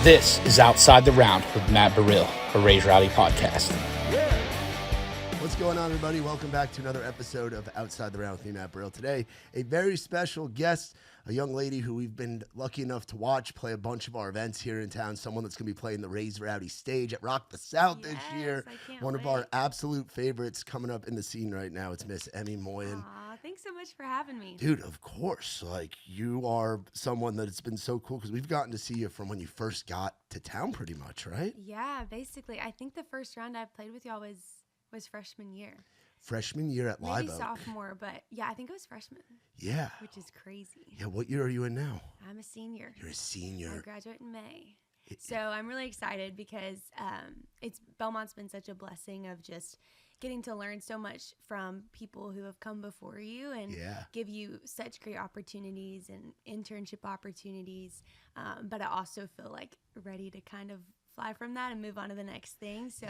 This is Outside the Round with Matt Burrill, a Raise Rowdy podcast. What's going on, everybody? Welcome back to another episode of Outside the Round with me, Matt Burrill. Today, a very special guest, a young lady who we've been lucky enough to watch play a bunch of our events here in town, someone that's going to be playing the Raise Rowdy stage at Rock the South this year. One of our absolute favorites coming up in the scene right now. It's Miss Emmy Moyen. Aw, thanks so much for having me. Dude, of course. Like, you are someone that it's been so cool because we've gotten to see you from when you first got to town pretty much, right? Yeah, basically. I think the first round I played with y'all was freshman year. Freshman year at Live Maybe Oak. sophomore, but yeah, I think it was freshman. Yeah. Which is crazy. Yeah, what year are you in now? I'm a senior. You're a senior. I graduate in May. So I'm really excited because Belmont's been such a blessing of just getting to learn so much from people who have come before you and give you such great opportunities and internship opportunities. But I also feel like ready to kind of fly from that and move on to the next thing. So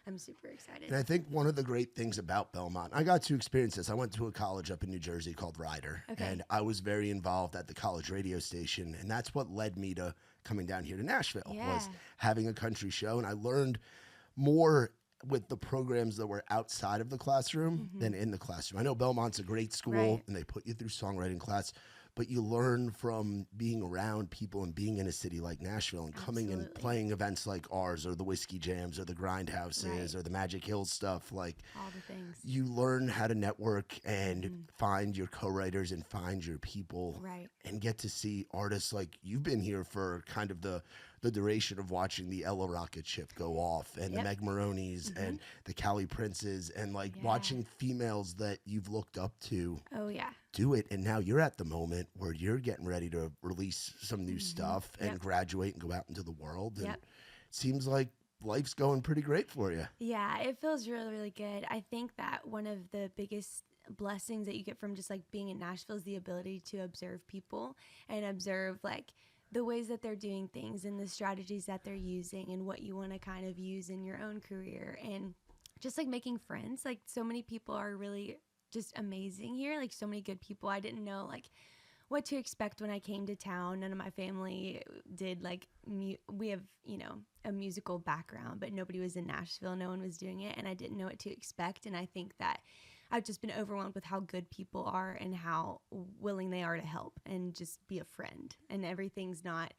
I'm super excited. And I think one of the great things about Belmont, I got to experience this. I went to a college up in New Jersey called Ryder, and I was very involved at the college radio station. And that's what led me to coming down here to Nashville, was having a country show. And I learned more with the programs that were outside of the classroom than in the classroom. I know Belmont's a great school and they put you through songwriting class, but you learn from being around people and being in a city like Nashville and coming and playing events like ours or the Whiskey Jams or the Grindhouses or the Magic Hills stuff. Like, all the things. You learn how to network and find your co-writers and find your people and get to see artists like you've been here for kind of the duration of watching the Ella rocket ship go off and the Meg Maronis and the Callie Princes and like watching females that you've looked up to do it. And now you're at the moment where you're getting ready to release some new stuff and graduate and go out into the world. And it seems like life's going pretty great for you. Yeah, it feels really, really good. I think that one of the biggest blessings that you get from just like being in Nashville is the ability to observe people and observe like the ways that they're doing things and the strategies that they're using and what you want to kind of use in your own career and just like making friends. Like so many people are really just amazing here. Like so many good people. I didn't know like what to expect when I came to town. None of my family did like, we have, you know, a musical background, but nobody was in Nashville. No one was doing it. And I didn't know what to expect. And I think that I've just been overwhelmed with how good people are and how willing they are to help and just be a friend. And everything's not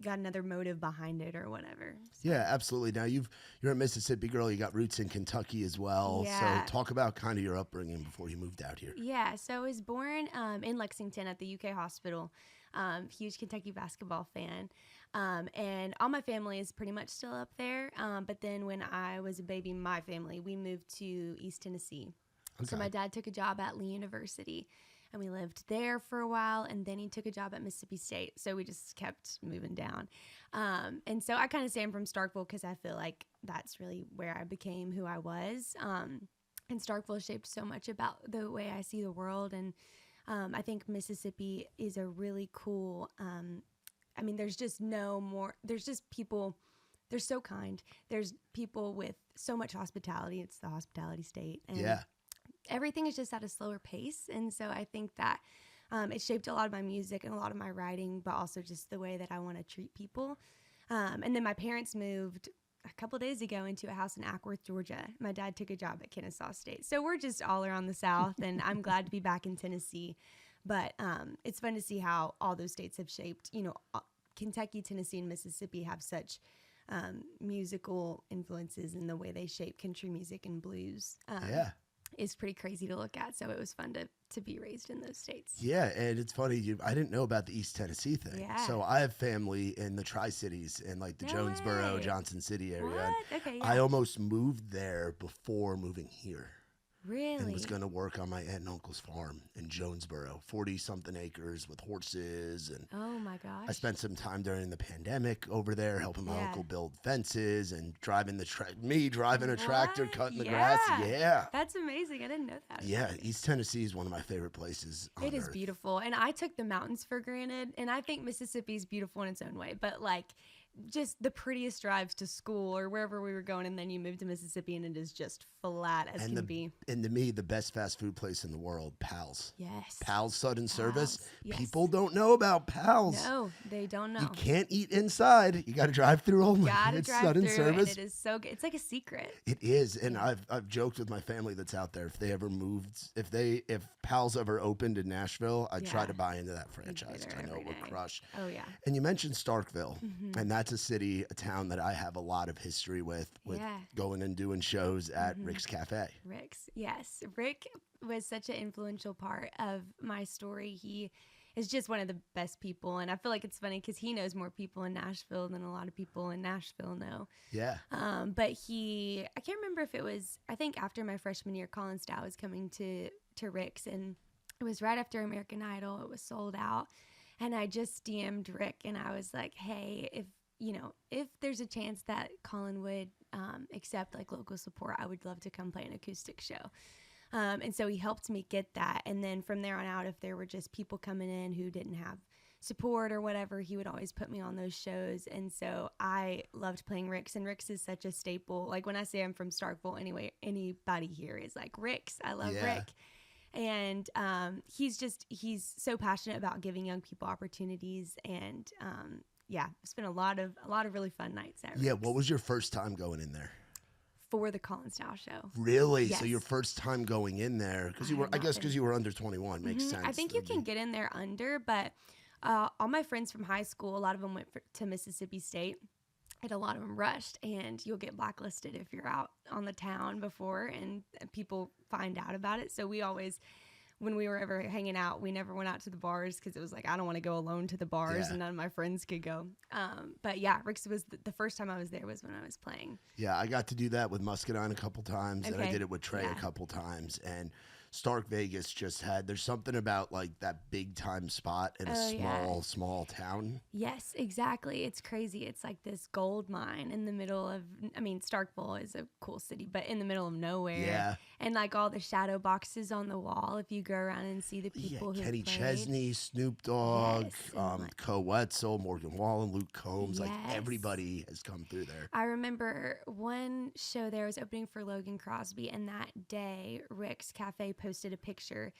got another motive behind it or whatever. So. Yeah, absolutely. Now you're a Mississippi girl. You got roots in Kentucky as well. Yeah. So talk about kind of your upbringing before you moved out here. Yeah, so I was born in Lexington at the UK hospital. Huge Kentucky basketball fan. And all my family is pretty much still up there. But then when I was a baby, my family, we moved to East Tennessee. Okay. So my dad took a job at Lee University. And we lived there for a while, and then he took a job at Mississippi State. So we just kept moving down. And so I kind of say I'm from Starkville because I feel like that's really where I became who I was. And Starkville shaped so much about the way I see the world. And I think Mississippi is a really cool, I mean, there's just people, they're so kind. There's people with so much hospitality. It's the hospitality state. And everything is just at a slower pace. And so I think that it shaped a lot of my music and a lot of my writing, but also just the way that I want to treat people. And then my parents moved a couple days ago into a house in Ackworth, Georgia. My dad took a job at Kennesaw State. So we're just all around the South, and I'm glad to be back in Tennessee. But it's fun to see how all those states have shaped, you know, Kentucky, Tennessee, and Mississippi have such musical influences in the way they shape country music and blues. Is pretty crazy to look at. So it was fun to be raised in those states. Yeah, and it's funny, I didn't know about the East Tennessee thing. Yeah. So I have family in the Tri-Cities in like the Jonesboro, Johnson City area. What? Okay, I almost moved there before moving here. Really? And was going to work on my aunt and uncle's farm in Jonesboro, 40-something acres with horses. And oh, my gosh. I spent some time during the pandemic over there helping my uncle build fences and driving a tractor, cutting the grass. Yeah. That's amazing. I didn't know that. Yeah, East Tennessee is one of my favorite places on It is earth. Beautiful. And I took the mountains for granted. And I think Mississippi is beautiful in its own way. But, like, just the prettiest drives to school or wherever we were going, and then you move to Mississippi and it is just flat as can be. And to me, the best fast food place in the world, Pal's. Yes. Pal's Sudden Service. Yes. People don't know about Pal's. No, they don't know. You can't eat inside. You got to drive through only. It's Sudden Service. And it is so good. It's like a secret. It is, and I've joked with my family that's out there. If they ever moved, if Pal's ever opened in Nashville, I'd try to buy into that franchise. I know it would crush. Oh yeah. And you mentioned Starkville, and that's a city, a town that I have a lot of history with going and doing shows at Rick's Cafe. Rick's, yes. Rick was such an influential part of my story. He is just one of the best people, and I feel like it's funny because he knows more people in Nashville than a lot of people in Nashville know. Yeah. But I can't remember if it was, I think after my freshman year, Colin Stow was coming to Rick's, and it was right after American Idol. It was sold out, and I just DM'd Rick, and I was like, hey, if there's a chance that Colin would accept like local support, I would love to come play an acoustic show. And so he helped me get that. And then from there on out, if there were just people coming in who didn't have support or whatever, he would always put me on those shows. And so I loved playing Rick's, and Rick's is such a staple. Like when I say I'm from Starkville, anyway, anybody here is like, Rick's, I love Rick. And he's so passionate about giving young people opportunities. And it's been a lot of really fun nights at Rick's. Yeah, what was your first time going in there? For the Colin Stow show. Really? Yes. So your first time going in there, because you were under 21, makes sense. I think you can get in there under, but all my friends from high school, a lot of them went to Mississippi State, and a lot of them rushed, and you'll get blacklisted if you're out on the town before, and people find out about it. So we always, when we were ever hanging out, we never went out to the bars because it was like, I don't want to go alone to the bars, and none of my friends could go. But yeah, Rick's was the first time I was there was when I was playing. Yeah, I got to do that with Muscadine a couple times, and I did it with Trey a couple times. And Stark Vegas just there's something about like that big time spot in a small town. Yes, exactly. It's crazy. It's like this gold mine in the middle of, Starkville is a cool city, but in the middle of nowhere. Yeah. And like all the shadow boxes on the wall, if you go around and see the people who Kenny played. Chesney, Snoop Dogg, Co Wetzel, Morgan Wallen, Luke Combs, like everybody has come through there. I remember one show there was opening for Logan Crosby, and that day Rick's Cafe posted a picture.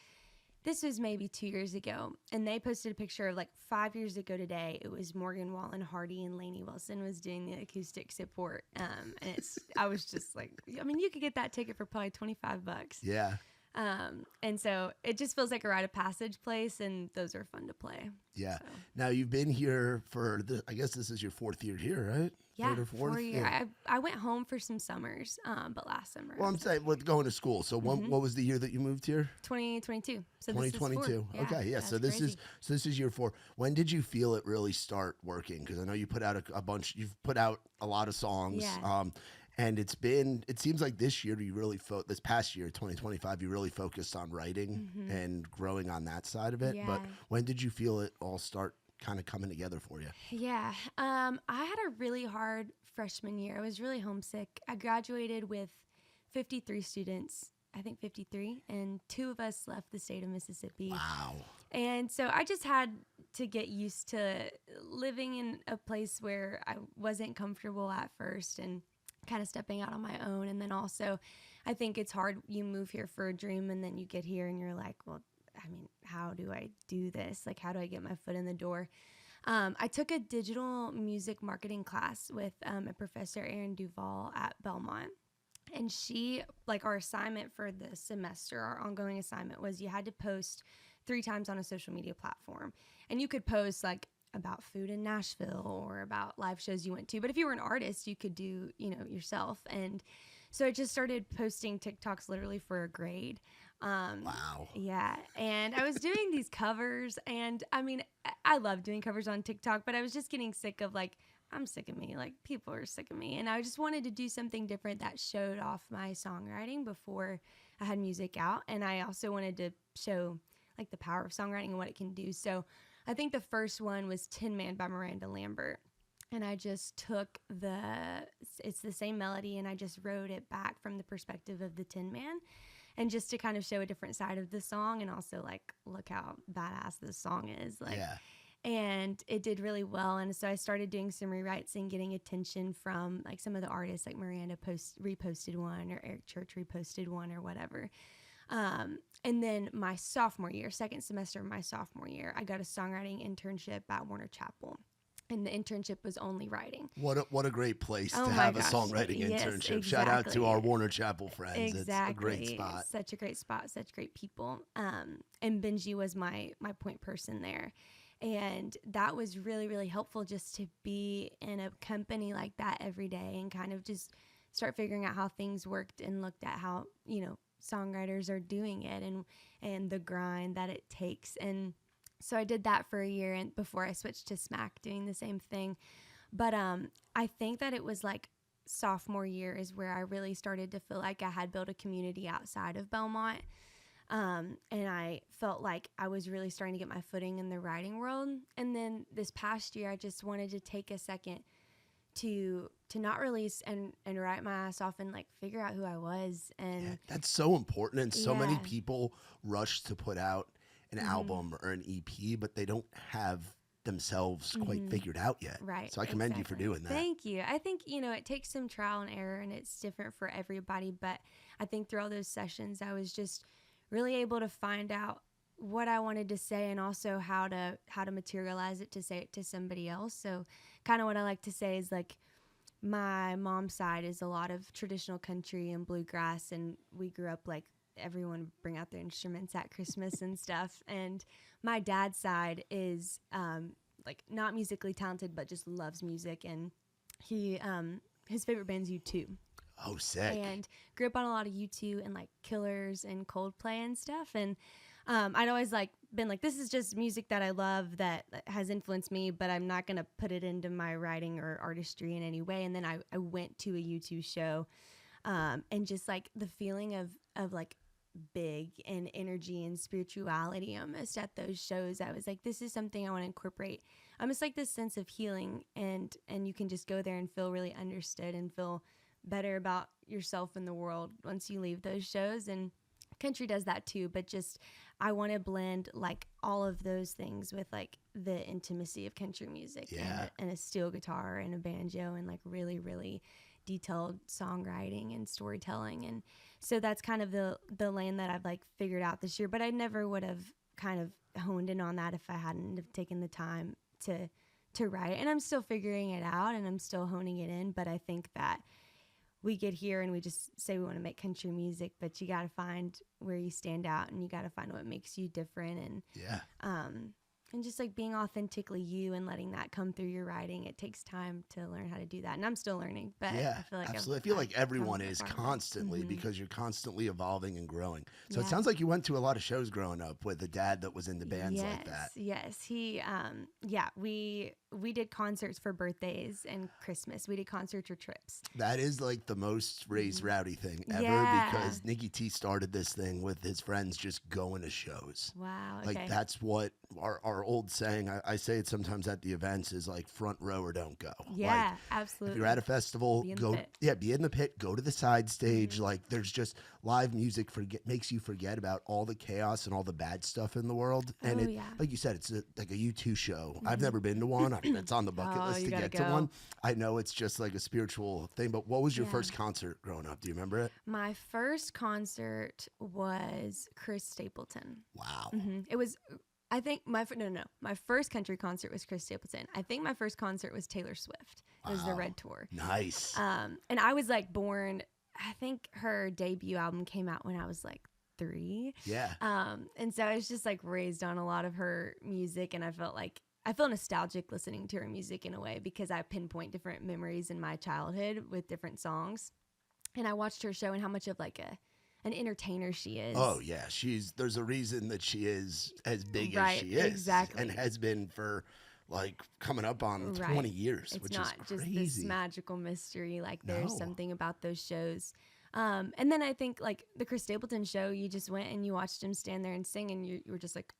This was maybe 2 years ago, and they posted a picture of like 5 years ago today. It was Morgan Wallen, Hardy, and Lainey Wilson was doing the acoustic support. And I was just like, you could get that ticket for probably $25. Yeah. And so it just feels like a rite of passage place, and those are fun to play. Yeah. So. Now you've been here for I guess this is your fourth year here, right? Yeah, Third or fourth? 4 years. Yeah. I went home for some summers, but last summer. Well, I'm saying with going to school. So what was the year that you moved here? 2022. So 2022. Okay, yeah. So this is year 4. When did you feel it really start working? Because I know you put out a bunch. You've put out a lot of songs. Yeah. And it seems like this year this past year, 2025, you really focused on writing and growing on that side of it. Yeah. But when did you feel it all start kind of coming together for you? Yeah. I had a really hard freshman year. I was really homesick. I graduated with 53 students, I think 53, and 2 of us left the state of Mississippi. Wow. And so I just had to get used to living in a place where I wasn't comfortable at first, and kind of stepping out on my own. And then also, I think it's hard. You move here for a dream, and then you get here and you're like, well, how do I do this? Like, how do I get my foot in the door? I took a digital music marketing class with a professor, Erin Duvall, at Belmont. And our assignment for the semester, our ongoing assignment, was you had to post 3 times on a social media platform. And you could post like about food in Nashville or about live shows you went to. But if you were an artist, you could do, yourself. And so I just started posting TikToks literally for a grade. Wow. Yeah. And I was doing these covers, and I love doing covers on TikTok, but I was just getting sick of I'm sick of me. Like, people are sick of me. And I just wanted to do something different that showed off my songwriting before I had music out. And I also wanted to show like the power of songwriting and what it can do. So I think the first one was Tin Man by Miranda Lambert. And I just took it's the same melody, and I just wrote it back from the perspective of the Tin Man, and just to kind of show a different side of the song, and also like, look how badass this song is. Like, yeah. and it did really well. And so I started doing some rewrites and getting attention from like some of the artists, like Miranda reposted one, or Eric Church reposted one, or whatever. And then my sophomore year, second semester of my sophomore year, I got a songwriting internship at Warner Chapel. And the internship was only writing. What a great place Oh to my have gosh. a songwriting Yes, internship. Shout out to exactly. our Warner Chapel friends. Exactly. It's a great spot. Such a great spot, such great people. And Benji was my point person there. And that was really, really helpful, just to be in a company like that every day and kind of just start figuring out how things worked and looked at how, you know, songwriters are doing it and the grind that it takes. And so I did that for a year, and before I switched to Smack doing the same thing. But I think that it was like sophomore year is where I really started to feel like I had built a community outside of Belmont. And I felt like I was really starting to get my footing in the writing world. And then this past year, I just wanted to take a second to not release and write my ass off and like figure out who I was. And that's so important. And so many Yeah. people rush to put out an album or an EP, but they don't have themselves quite figured out yet. Right. So I commend you for doing that. Thank you. I think, you know, it takes some trial and error, and it's different for everybody. But I think through all those sessions, I was just really able to find out what I wanted to say, and also how to materialize it to say it to somebody else. So kind of what I like to say is like, my mom's side is a lot of traditional country and bluegrass, and we grew up like everyone bring out their instruments at Christmas and stuff. And my dad's side is like not musically talented, but just loves music, and he his favorite band's U2. Oh, sick. And grew up on a lot of U2 and like Killers and Coldplay and stuff. And I'd always like been like, this is just music that I love that has influenced me, but I'm not going to put it into my writing or artistry in any way. And then I went to a U2 show, and just like the feeling of like big and energy and spirituality almost at those shows, I was like, this is something I want to incorporate. Almost like this sense of healing, and you can just go there and feel really understood and feel better about yourself and the world once you leave those shows. And country does that too, but just I want to blend like all of those things with like the intimacy of country music, and a steel guitar and a banjo and like really, really detailed songwriting and storytelling. And so that's kind of the lane that I've like figured out this year, but I never would have kind of honed in on that if I hadn't have taken the time to write. And I'm still figuring it out, and I'm still honing it in, but I think that we get here and we just say we want to make country music, but you got to find where you stand out, and you got to find what makes you different. And just like being authentically you and letting that come through your writing. It takes time to learn how to do that, and I'm still learning. But I feel like absolutely. I feel like everyone is constantly, because you're constantly evolving and growing. So it sounds like you went to a lot of shows growing up with a dad that was into bands like that. Yes, he. We did concerts for birthdays and Christmas. We did concerts or trips. That is like the most raised rowdy thing ever, because Nicky T started this thing with his friends just going to shows. Wow. Okay. Like that's what our old saying, I say it sometimes at the events, is like front row or don't go. Yeah, like, absolutely. If you're at a festival, be in the pit, go to the side stage. Like there's just live music makes you forget about all the chaos and all the bad stuff in the world. And like you said, it's like a U2 show. I've never been to one. It's on the bucket list to get to one. I know it's just like a spiritual thing, but what was your first concert growing up? Do you remember it? My first concert was Chris Stapleton. Wow. It was, I think my first country concert was Chris Stapleton. I think my first concert was Taylor Swift. It was the Red Tour. Nice. And I was like born, I think her debut album came out when I was like 3. Yeah. And so I was just like raised on a lot of her music, and I feel nostalgic listening to her music in a way, because I pinpoint different memories in my childhood with different songs. And I watched her show and how much of like an entertainer she is. Oh yeah, there's a reason that she is as big as she is, exactly, and has been for like coming up on 20 years, which is crazy. It's not just this magical mystery. Like there's something about those shows. And then I think like the Chris Stapleton show, you just went and you watched him stand there and sing, and you were just like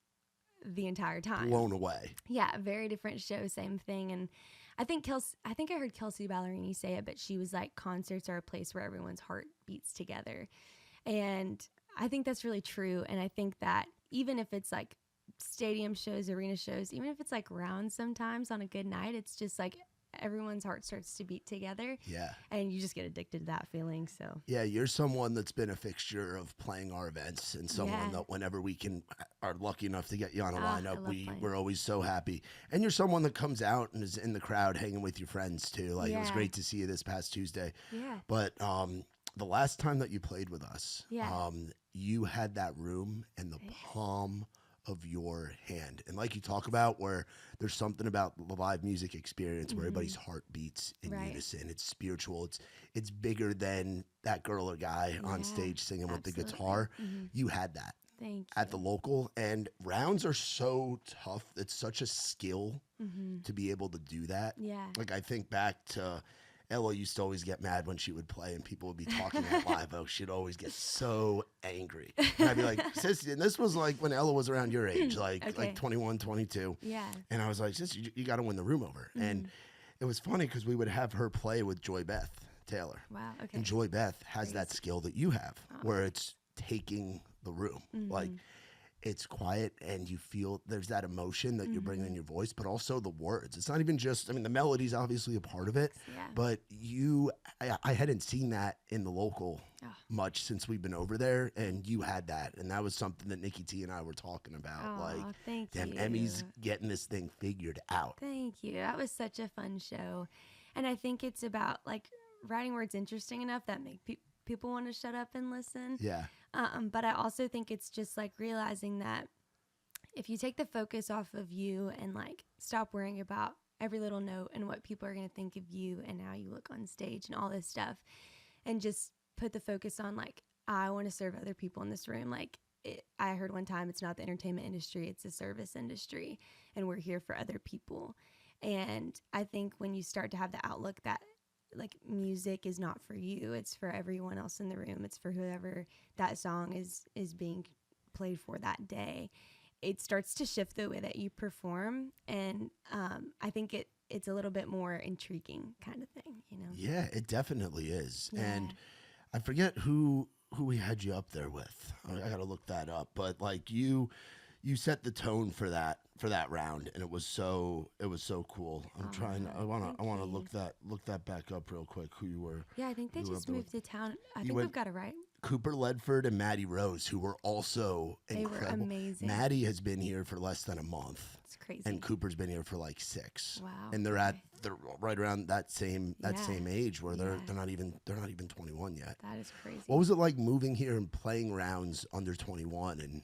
the entire time blown away. Yeah, very different show, same thing. And I think I heard Kelsey Ballerini say it, but she was like, concerts are a place where everyone's heart beats together. And I think that's really true. And I think that even if it's like stadium shows, arena shows, even if it's like rounds sometimes on a good night, it's just like everyone's heart starts to beat together. Yeah. And you just get addicted to that feeling. So yeah, you're someone that's been a fixture of playing our events, and someone that whenever we are lucky enough to get you on a lineup, we're always so happy. And you're someone that comes out and is in the crowd hanging with your friends too. Like it was great to see you this past Tuesday. Yeah. But the last time that you played with us, you had that room in the palm of your hand. And like you talk about, where there's something about the live music experience where everybody's heart beats in unison. It's spiritual. It's bigger than that girl or guy on stage singing with the guitar. You had that. Thank you. At the local, and rounds are so tough. It's such a skill to be able to do that. Yeah. Like I think back to Ella used to always get mad when she would play and people would be talking at Live Oak. She'd always get so angry. And I'd be like, Sissy, and this was like when Ella was around your age, like 21, 22. Yeah. And I was like, Sissy, you got to win the room over. And it was funny because we would have her play with Joy Beth Taylor. Wow. Okay. And Joy Beth has that skill that you have where it's taking the room. Like it's quiet and you feel there's that emotion that you're bringing in your voice, but also the words. It's not even just, I mean, the melody's obviously a part of it, but I hadn't seen that in the local much since we've been over there, and you had that. And that was something that Nikki T and I were talking about. Thank damn, you. Emmy's getting this thing figured out. Thank you. That was such a fun show. And I think it's about like writing words interesting enough that make people want to shut up and listen. Yeah. But I also think it's just like realizing that if you take the focus off of you and like stop worrying about every little note and what people are going to think of you and how you look on stage and all this stuff, and just put the focus on like, I want to serve other people in this room. Like I heard one time, it's not the entertainment industry, it's the service industry, and we're here for other people. And I think when you start to have the outlook that like music is not for you, it's for everyone else in the room, it's for whoever that song is being played for that day, it starts to shift the way that you perform. And I think it's a little bit more intriguing kind of thing, you know? Yeah, it definitely is. And I forget who we had you up there with. I gotta look that up, but like you set the tone for that round, and it was so cool. I want to look that back up real quick. Who you were? Yeah, I think they just moved to town. I think we've got it right. Cooper Ledford and Maddie Rose, who were also incredible. They were amazing. Maddie has been here for less than a month. It's crazy. And Cooper's been here for like 6. Wow. And they're right around that same age where they're not even 21 yet. That is crazy. What was it like moving here and playing rounds under 21 and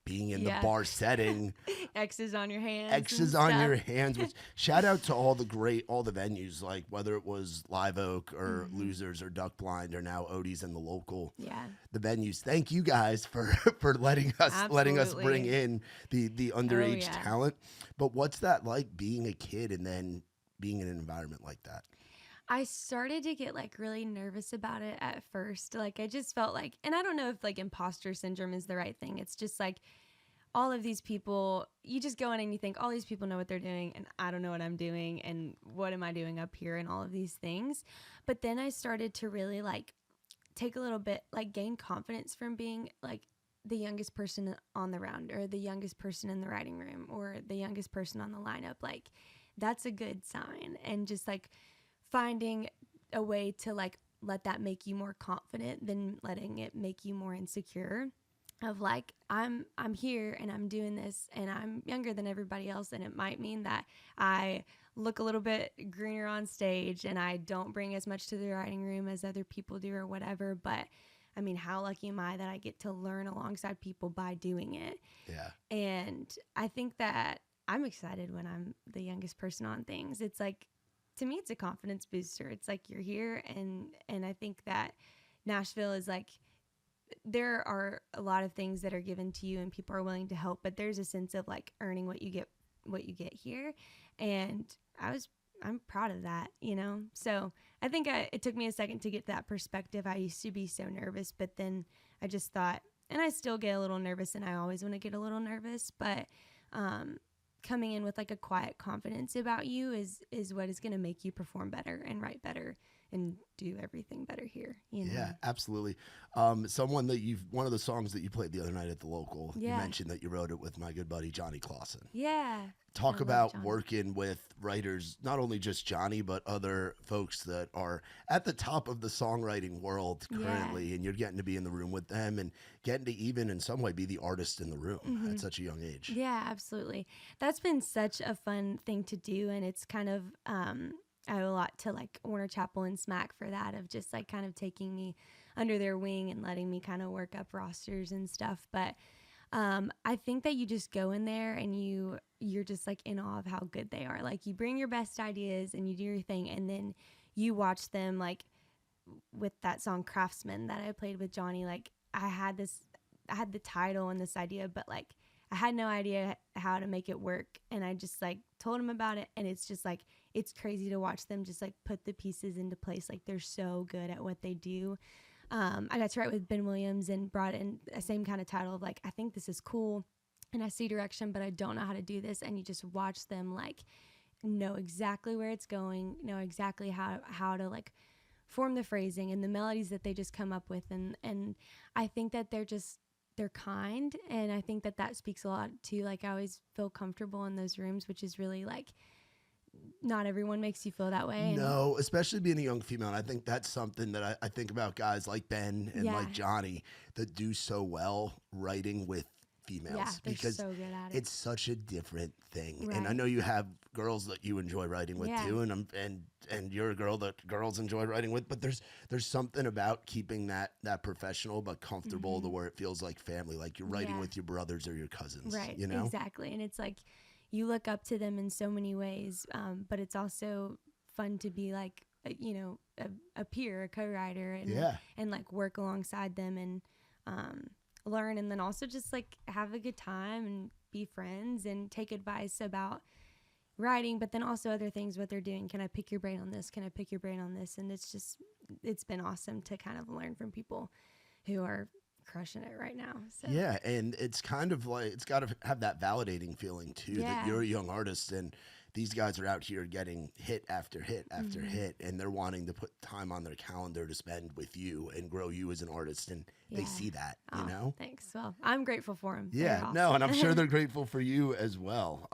being in the bar setting? X's on your hands. X's on your hands. Which, shout out to all the venues, like whether it was Live Oak or Losers or Duck Blind or now Odie's and the local. Yeah. The venues. Thank you guys for letting us bring in the underage talent. But what's that like being a kid and then being in an environment like that? I started to get like really nervous about it at first. Like I just felt like, and I don't know if like imposter syndrome is the right thing. It's just like all of these people, you just go in and you think all these people know what they're doing and I don't know what I'm doing and what am I doing up here and all of these things. But then I started to really like take a little bit, like gain confidence from being like the youngest person on the round or the youngest person in the writing room or the youngest person on the lineup. Like that's a good sign. And just like finding a way to like let that make you more confident than letting it make you more insecure of like I'm here and I'm doing this and I'm younger than everybody else, and it might mean that I look a little bit greener on stage and I don't bring as much to the writing room as other people do or whatever, but I mean, how lucky am I that I get to learn alongside people by doing it? Yeah. And I think that I'm excited when I'm the youngest person on things. It's like, to me, it's a confidence booster. It's like you're here, and I think that Nashville is like, there are a lot of things that are given to you and people are willing to help, but there's a sense of like earning what you get here, and I'm proud of that, you know? So I think it took me a second to get to that perspective. I used to be so nervous, but then I just thought, and I still get a little nervous, and I always want to get a little nervous, but coming in with like a quiet confidence about you is what is going to make you perform better and write better and do everything better here. You know? Yeah, absolutely. One of the songs that you played the other night at the local, you mentioned that you wrote it with my good buddy Johnny Clausen. Yeah. Talk about working with writers, not only just Johnny, but other folks that are at the top of the songwriting world currently, and you're getting to be in the room with them and getting to even in some way be the artist in the room at such a young age. Yeah, absolutely. That's been such a fun thing to do, and it's kind of I owe a lot to like Warner Chappell and Smack for that, of just like kind of taking me under their wing and letting me kind of work up rosters and stuff. But I think that you just go in there and you're just like in awe of how good they are. Like you bring your best ideas and you do your thing, and then you watch them, like with that song Craftsman that I played with Johnny. Like I had the title and this idea, but like I had no idea how to make it work, and I just like told him about it, and it's just like it's crazy to watch them just like put the pieces into place. Like they're so good at what they do. I got to write with Ben Williams and brought in the same kind of title of like, I think this is cool and I see direction, but I don't know how to do this. And you just watch them like know exactly where it's going, know exactly how to like form the phrasing and the melodies that they just come up with. And I think that they're kind. And I think that speaks a lot too. Like I always feel comfortable in those rooms, which is really like, not everyone makes you feel that way. No, especially being a young female. And I think that's something that I think about guys like Ben and like Johnny that do so well writing with females. Yeah, they're because so good at it. It's such a different thing. Right. And I know you have girls that you enjoy writing with too, and you're a girl that girls enjoy writing with, but there's something about keeping that professional but comfortable to where it feels like family, like you're writing with your brothers or your cousins. Right. You know? Exactly. And it's like you look up to them in so many ways, but it's also fun to be like, a peer, a co-writer, and like work alongside them and learn, and then also just like have a good time and be friends and take advice about writing, but then also other things, what they're doing. Can I pick your brain on this? Can I pick your brain on this? And it's been awesome to kind of learn from people who are crushing it right now. So. Yeah, and it's kind of like it's got to have that validating feeling too that you're a young artist and these guys are out here getting hit after hit after hit, and they're wanting to put time on their calendar to spend with you and grow you as an artist, and they see that, you know? Thanks. Well, I'm grateful for them. Yeah, awesome. No, and I'm sure they're grateful for you as well,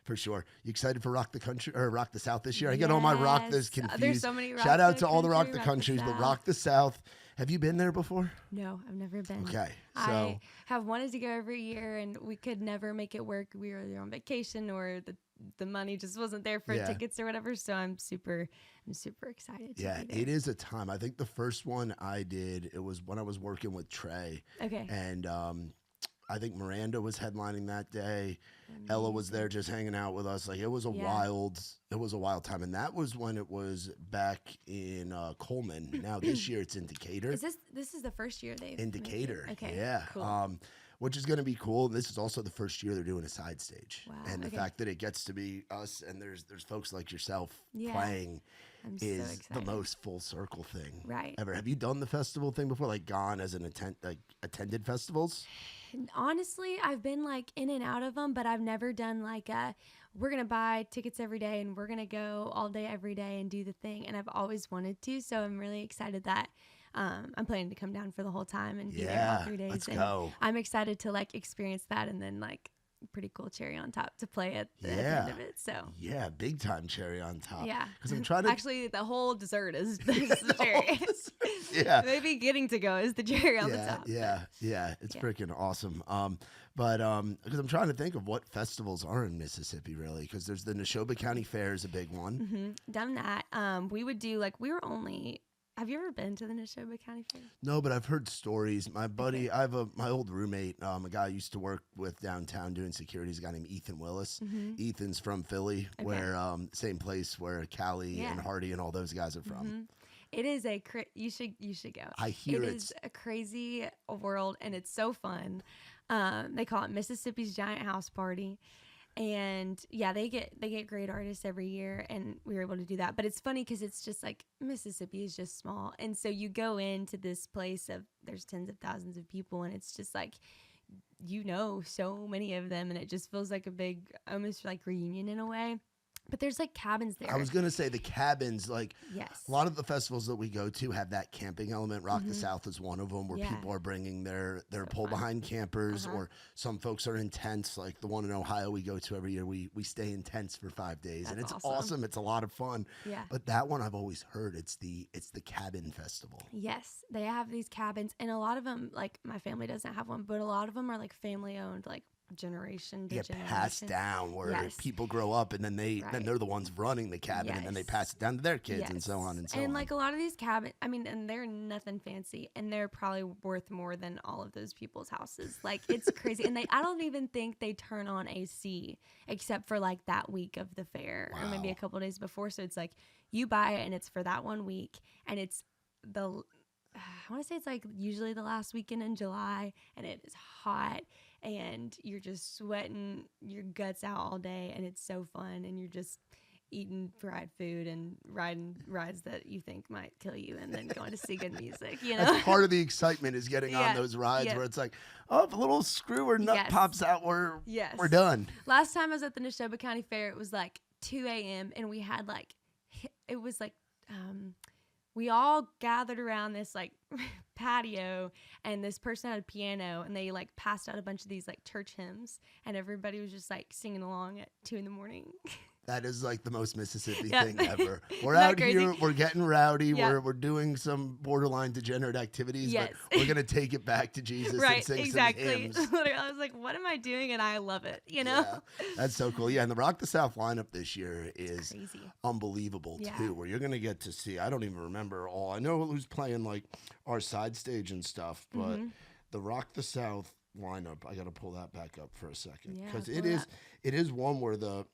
for sure. You excited for Rock the Country or Rock the South this year? I get all my Rock this confused. There's so many Shout out to all the Rock the Countries, but Rock the South. Have you been there before? No, I've never been. Okay, so I have wanted to go every year, and we could never make it work. We were either on vacation or the money just wasn't there for tickets or whatever. So I'm super excited. It is a time. I think the first one I did, it was when I was working with Trey. Okay. And I think Miranda was headlining that day. Ella was there just hanging out with us. Like it was a wild time. And that was when it was back in Coleman. Now this year it's in Decatur. This is the first year they've in Decatur. Okay. Yeah. Cool. Which is going to be cool. And this is also the first year they're doing a side stage. Wow. And the fact that it gets to be us and there's folks like yourself playing is the most full circle thing ever. Have you done the festival thing before? Like gone as an attended festivals? Honestly, I've been like in and out of them, but I've never done like we're going to buy tickets every day and we're going to go all day every day and do the thing. And I've always wanted to. So I'm really excited that I'm planning to come down for the whole time and be there all 3 days. Let's and go. I'm excited to like experience that, and then like pretty cool cherry on top to play at the end of it. So big time cherry on top. Yeah, because I'm trying to actually the whole dessert is the cherry. Maybe getting to go is the cherry on the top. It's freaking awesome. But because I'm trying to think of what festivals are in Mississippi really, because there's the Neshoba County Fair is a big one. Done that. We would do like have you ever been to the Neshoba County Fair? No, but I've heard stories. My buddy, I have my old roommate, a guy I used to work with downtown doing security, is a guy named Ethan Willis. Ethan's from Philly, where same place where Callie and Hardy and all those guys are from. It is you should go. I hear it is a crazy world, and it's so fun. They call it Mississippi's Giant House Party. And they get great artists every year, and we were able to do that. But it's funny because it's just like Mississippi is just small, and so you go into this place of there's tens of thousands of people, and it's just like you know so many of them, and it just feels like a big, almost like reunion in a way. But there's like cabins there. I was going to say the cabins, like yes. a lot of the festivals that we go to have that camping element. Rock the South is one of them where people are bringing their pull behind campers, or some folks are in tents. Like the one in Ohio we go to every year, we stay in tents for 5 days. That's and it's awesome. It's a lot of fun. Yeah. But that one I've always heard it's the cabin festival. Yes, they have these cabins, and a lot of them, like my family doesn't have one, but a lot of them are like family owned, like generation to generation. Passed down where people grow up and then they're the ones running the cabin, and then they pass it down to their kids and so on and so on. And like a lot of these cabins, I mean, and they're nothing fancy, and they're probably worth more than all of those people's houses. Like it's crazy. And I don't even think they turn on AC except for like that week of the fair or maybe a couple days before. So it's like you buy it and it's for that 1 week, and it's I want to say it's like usually the last weekend in July, and it is hot, and you're just sweating your guts out all day, and it's so fun, and you're just eating fried food and riding rides that you think might kill you, and then going to see good music. You know, that's part of the excitement is getting on those rides where it's like, oh, if a little screw or nut pops out, we're done. Last time I was at the Neshoba County Fair, it was like 2 a.m. and we had like, it was like, we all gathered around this like patio, and this person had a piano, and they like passed out a bunch of these like church hymns, and everybody was just like singing along at 2 a.m. That is like the most Mississippi thing ever. We're out here, we're getting rowdy, we're doing some borderline degenerate activities, but we're going to take it back to Jesus and sing some hymns. I was like, what am I doing? And I love it, you know? Yeah, that's so cool. Yeah, and the Rock the South lineup this year is unbelievable too, where you're going to get to see, I don't even remember all. I know who's playing like our side stage and stuff, but the Rock the South lineup, I got to pull that back up for a second, because it is one where the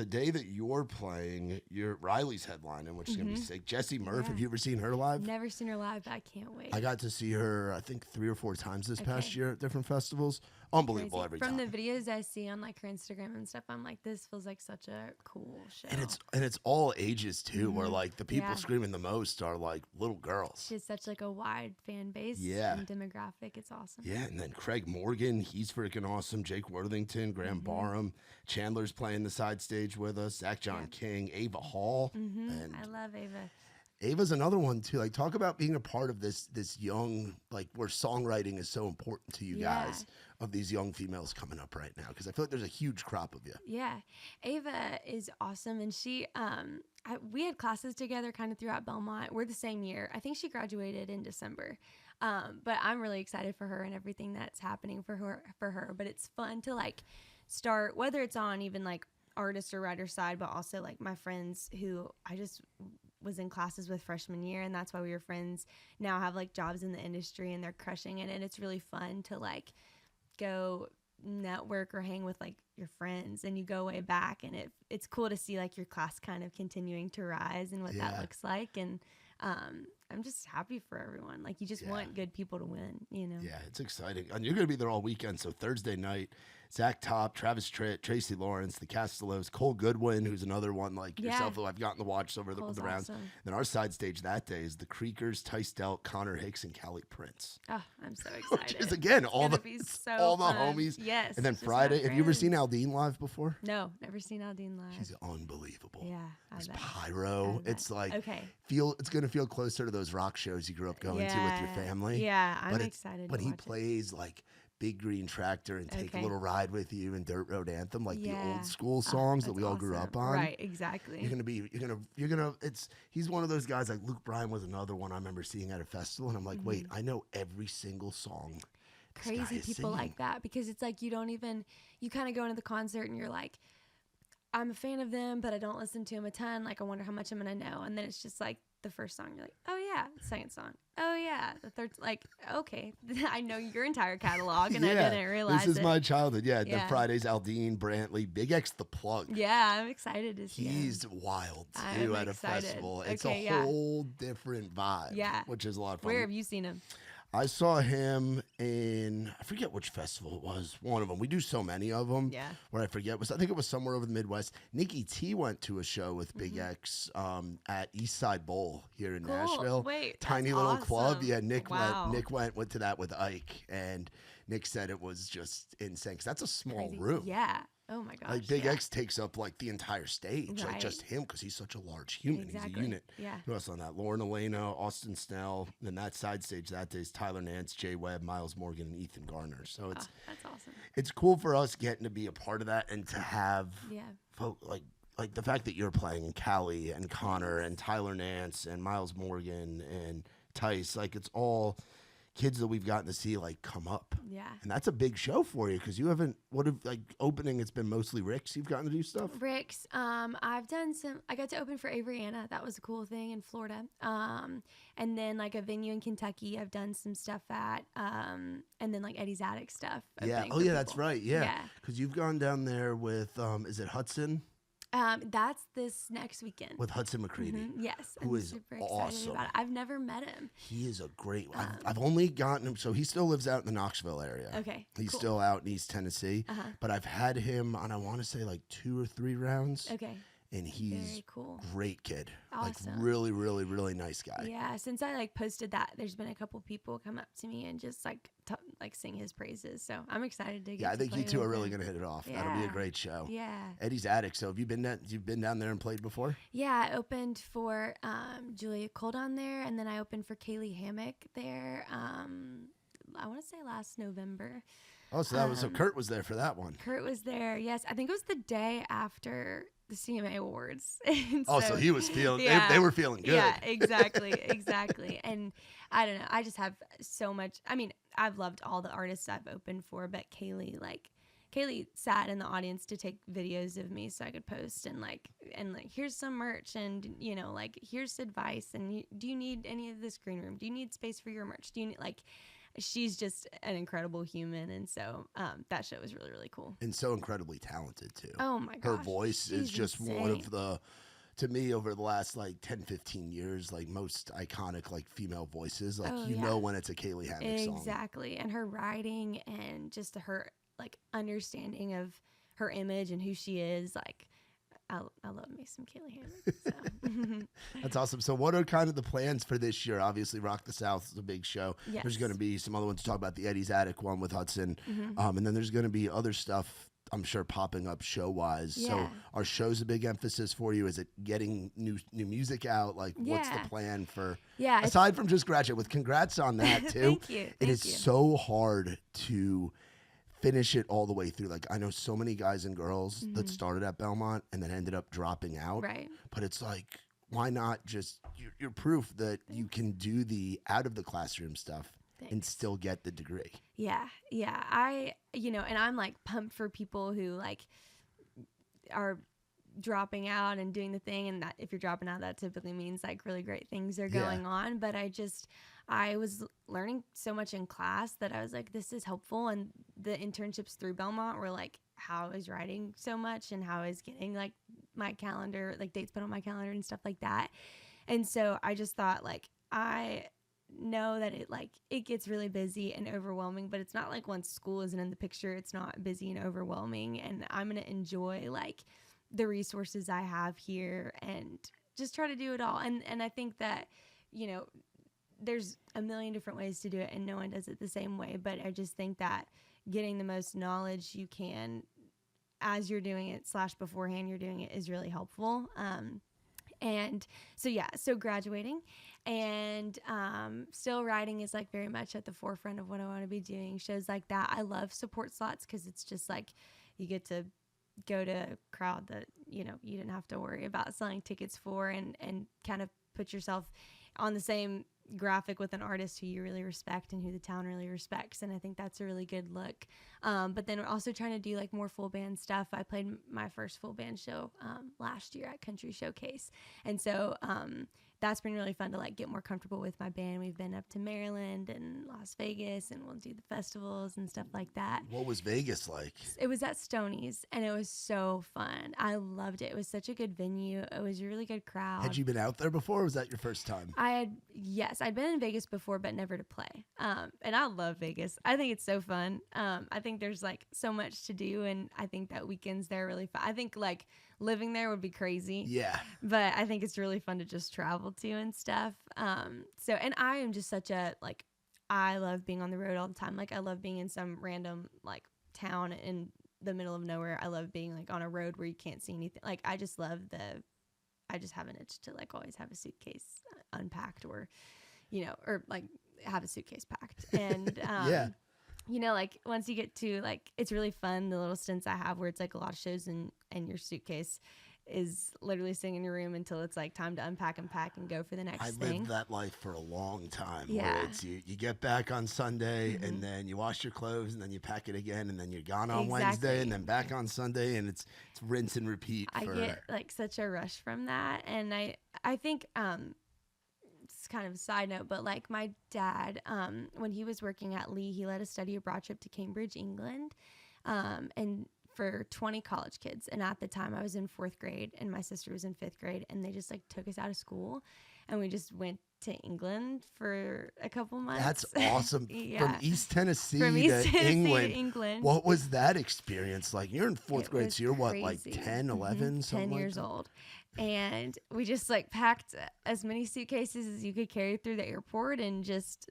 day that you're playing, Riley's headlining, which is going to be sick. Jessie Murph, have you ever seen her live? Never seen her live, but I can't wait. I got to see her, I think, 3 or 4 times this past year at different festivals. Unbelievable every time. From the videos I see on like her Instagram and stuff, I'm like, this feels like such a cool show. And it's all ages too, where like the people screaming the most are like little girls. She has such like a wide fan base and demographic. It's awesome. Yeah, and then Craig Morgan, he's freaking awesome. Jake Worthington, Graham Barham, Chandler's playing the side stage with us. Zach John King, Ava Hall. And I love Ava. Ava's another one too. Like, talk about being a part of this young, like, where songwriting is so important to you guys, of these young females coming up right now, because I feel like there's a huge crop of you. Yeah, Ava is awesome, and she we had classes together kind of throughout Belmont. We're the same year. I think she graduated in December, but I'm really excited for her and everything that's happening for her. But it's fun to like start, whether it's on even like artist or writer side, but also like my friends who I just was in classes with freshman year, and that's why we were friends, now have like jobs in the industry and they're crushing it, and it's really fun to like go network or hang with like your friends, and you go way back, and it's cool to see like your class kind of continuing to rise and what that looks like. And I'm just happy for everyone. Like, you just want good people to win, you know? Yeah, it's exciting. And you're going to be there all weekend. So Thursday night, Zach Top, Travis Tritt, Tracy Lawrence, the Castellos, Cole Goodwin, who's another one like yourself who I've gotten to watch over the rounds. Awesome. Then our side stage that day is the Creekers, Tice Delk, Connor Hicks, and Callie Prince. Oh, I'm so excited. Which is, again, all the homies. Yes. And then Friday, have you ever seen Aldine live before? No, never seen Aldine live. She's unbelievable. Yeah. It's pyro. It's like, it's going to feel closer to those rock shows you grew up going to with your family. Yeah, I'm excited. When he plays like Big Green Tractor and Take a Little Ride with You and Dirt Road Anthem, like the old school songs that we all grew up on. Right, exactly. He's one of those guys. Like Luke Bryan was another one I remember seeing at a festival, and I'm like, wait, I know every single song. Crazy people like that, because it's like you kind of go into the concert and you're like, I'm a fan of them, but I don't listen to them a ton. Like, I wonder how much I'm going to know. And then it's just like the first song, you're like, oh yeah. The second song, oh yeah. The third, like, okay, I know your entire catalog, and I didn't realize this is my childhood. Yeah, the Fridays, Aldine, Brantley, Big X the Plug. Yeah, I'm excited to see He's wild too at a festival. It's a whole different vibe. Yeah, which is a lot of fun. Where have you seen him? I saw him in, I forget which festival it was, one of them. We do so many of them. Yeah. Where I forget, I think it was somewhere over the Midwest. Nikki T went to a show with Big X at Eastside Bowl here in Nashville. Wait, Tiny that's little awesome. club. Yeah, Nick Wow. went to that with Ike, and Nick said it was just insane, 'cause that's a small Crazy. room. Yeah. Oh my gosh. Like Big yeah. X takes up like the entire stage, like Right. just him, because he's such a large human. Exactly. He's a unit. Yeah. Who else on that? Lauren Elena, Austin Snell. Then that side stage that day is Tyler Nance, Jay Webb, Miles Morgan, and Ethan Garner. So it's that's awesome. it's cool for us getting to be a part of that and to have folk like the fact that you're playing and Callie and Connor and Tyler Nance and Miles Morgan and Tice, like it's all kids that we've gotten to see like come up. Yeah. And that's a big show for you, because you haven't, opening, it's been mostly Rick's you've gotten to do stuff? Rick's, I've done I got to open for Avery Anna. That was a cool thing in Florida. And then like a venue in Kentucky I've done some stuff at, and then like Eddie's Attic stuff. Yeah. Oh yeah, that's right. Yeah. Because you've gone down there with, is it Hudson? That's this next weekend. With Hudson McCready. Yes. Who I'm is super excited awesome. about it. I've never met him. He is a great, I've only gotten him, so he still lives out in the Knoxville area. Okay. He's cool. still out in East Tennessee. But I've had him on, I want to say like 2 or 3 rounds. Okay. And he's very cool. Great kid. Awesome. Like really, really, really nice guy. Yeah, since I like posted that, there's been a couple people come up to me and just like sing his praises. So I'm excited to get. Yeah, I think to you play two with are really him. going to hit it off. Yeah. That'll be a great show. Yeah. Eddie's Attic. So have you've been down there and played before? Yeah, I opened for Julia Coldon there, and then I opened for Kaylee Hammock there. I want to say last November. Oh, so that was so Kurt was there for that one. Kurt was there. Yes, I think it was the day after the CMA Awards. So he was feeling. Yeah, they were feeling good. Yeah, exactly. And I don't know. I just have so much. I mean, I've loved all the artists I've opened for, but Kaylee sat in the audience to take videos of me so I could post and here's some merch and here's advice and do you need any of this green room? Do you need space for your merch? Do you need she's just an incredible human, and so that show was really, really cool. And so incredibly talented too. Oh my gosh. Her voice is just insane. one of the, to me, over the last 10, 15 years, most iconic female voices. Know when it's a Kaylee Hammock song. Exactly. And her writing and just her understanding of her image and who she is, I love me some Kaylee Hammock. So. That's awesome. So what are kind of the plans for this year? Obviously, Rock the South is a big show. Yes. There's going to be some other ones to talk about, the Eddie's Attic one with Hudson. And then there's going to be other stuff, I'm sure, popping up show-wise. Yeah. So are shows a big emphasis for you? Is it getting new music out? What's the plan for, aside from just graduate, with congrats on that too. Thank you. It is so hard to finish it all the way through. I know so many guys and girls that started at Belmont and then ended up dropping out. Right. But it's why not just, you're proof that you can do the out of the classroom stuff and still get the degree. Yeah. And I'm pumped for people who are dropping out and doing the thing, and that if you're dropping out, that typically means really great things are going on. But I was learning so much in class that I was this is helpful. And the internships through Belmont were how I was writing so much and how I was getting my calendar, dates put on my calendar and stuff like that. And so I just thought I know that it gets really busy and overwhelming, but it's not once school isn't in the picture, it's not busy and overwhelming. And I'm going to enjoy the resources I have here and just try to do it all. And I think that, there's a million different ways to do it and no one does it the same way. But I just think that getting the most knowledge you can as you're doing it / beforehand you're doing it is really helpful. And so graduating and still writing is very much at the forefront of what I want to be doing. Shows like that. I love support slots because it's just you get to go to a crowd that, you didn't have to worry about selling tickets for and kind of put yourself on the same graphic with an artist who you really respect and who the town really respects. And I think that's a really good look. But then we're also trying to do more full band stuff. I played my first full band show last year at Country Showcase. And so that's been really fun to like get more comfortable with my band. We've been up to Maryland and Las Vegas, and we'll do the festivals and stuff like that. What was Vegas like? It was at Stoney's, and it was so fun. I loved it. It was such a good venue. It was a really good crowd. Had you been out there before, or was that your first time? Yes, I'd been in Vegas before, but never to play. And I love Vegas. I think it's so fun. I think there's like so much to do, and I think that weekends there are really fun. I think like living there would be crazy. Yeah. But I think it's really fun to just travel to and stuff. So, and I am just such a, like, I love being on the road all the time. Like, I love being in some random, like, town in the middle of nowhere. I love being, like, on a road where you can't see anything. Like, I just have an itch to, like, always have a suitcase unpacked or, you know, or, like, have a suitcase packed. And, yeah. You know, like once you get to like, it's really fun. The little stints I have where it's like a lot of shows and your suitcase is literally sitting in your room until it's like time to unpack and pack and go for the next thing. I lived that life for a long time. Yeah. Where it's you get back on Sunday and then you wash your clothes and then you pack it again and then you're gone on Wednesday and then back on Sunday and it's rinse and repeat. I get like such a rush from that. And I think, it's kind of a side note, but like my dad, when he was working at Lee, he led a study abroad trip to Cambridge, England, and for 20 college kids. And at the time I was in 4th grade and my sister was in 5th grade, and they just like took us out of school and we just went to England for a couple months. That's awesome. Yeah. From East Tennessee to England. What was that experience like? You're in 4th grade, so you're what, like 10, 11, something 10 years like that? old. And we just like packed as many suitcases as you could carry through the airport and just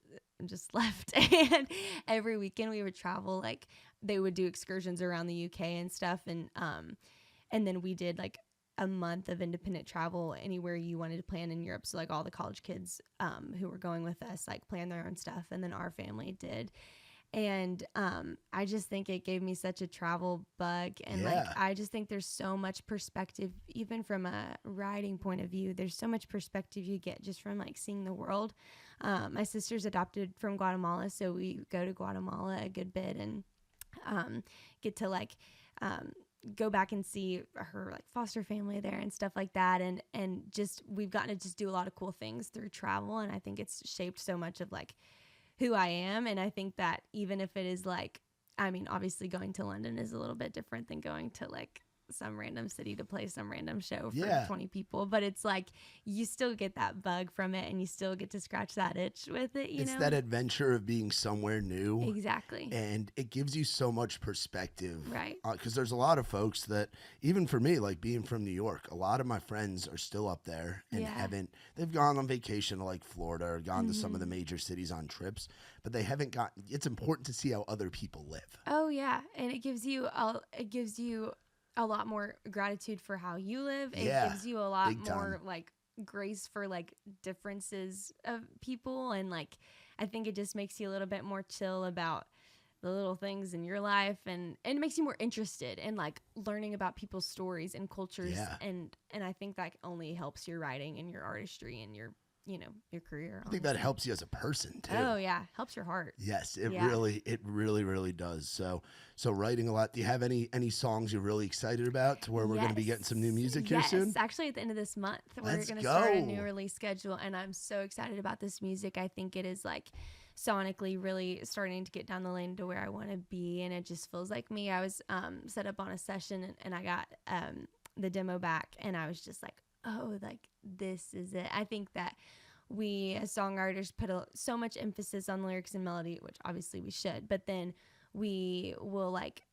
left. And every weekend we would travel, like they would do excursions around the UK and stuff. And then we did like a month of independent travel anywhere you wanted to plan in Europe. So like all the college kids who were going with us like planned their own stuff, and then our family did. And I just think it gave me such a travel bug. And like I just think there's so much perspective, even from a writing point of view. There's so much perspective you get just from like seeing the world. My sister's adopted from Guatemala, so we go to Guatemala a good bit and get to like go back and see her like foster family there and stuff like that. And just we've gotten to just do a lot of cool things through travel. And I think it's shaped so much of like who I am. And I think that even if it is like, I mean, obviously going to London is a little bit different than going to like some random city to play some random show for 20 people, but it's like you still get that bug from it and you still get to scratch that itch with it, you know? It's that adventure of being somewhere new. Exactly. And it gives you so much perspective. Right. Because there's a lot of folks that, even for me, like being from New York, a lot of my friends are still up there and they've gone on vacation to like Florida or gone to some of the major cities on trips, but they haven't gotten, it's important to see how other people live. Oh yeah. And it gives you a lot more gratitude for how you live. It gives you a lot more like grace for like differences of people. And like, I think it just makes you a little bit more chill about the little things in your life. And it makes you more interested in like learning about people's stories and cultures. Yeah. And I think that only helps your writing and your artistry and your, you know, your career. I think that helps you as a person too. Oh yeah. Helps your heart. Yes, it really does. So writing a lot. Do you have any songs you're really excited about to where we're going to be getting some new music here soon? Yes, actually at the end of this month, we're going to start a new release schedule, and I'm so excited about this music. I think it is like sonically really starting to get down the lane to where I want to be, and it just feels like me. I was set up on a session and I got the demo back, and I was just like, oh, like this is it. I think that we as songwriters put so much emphasis on lyrics and melody, which obviously we should, but then we will like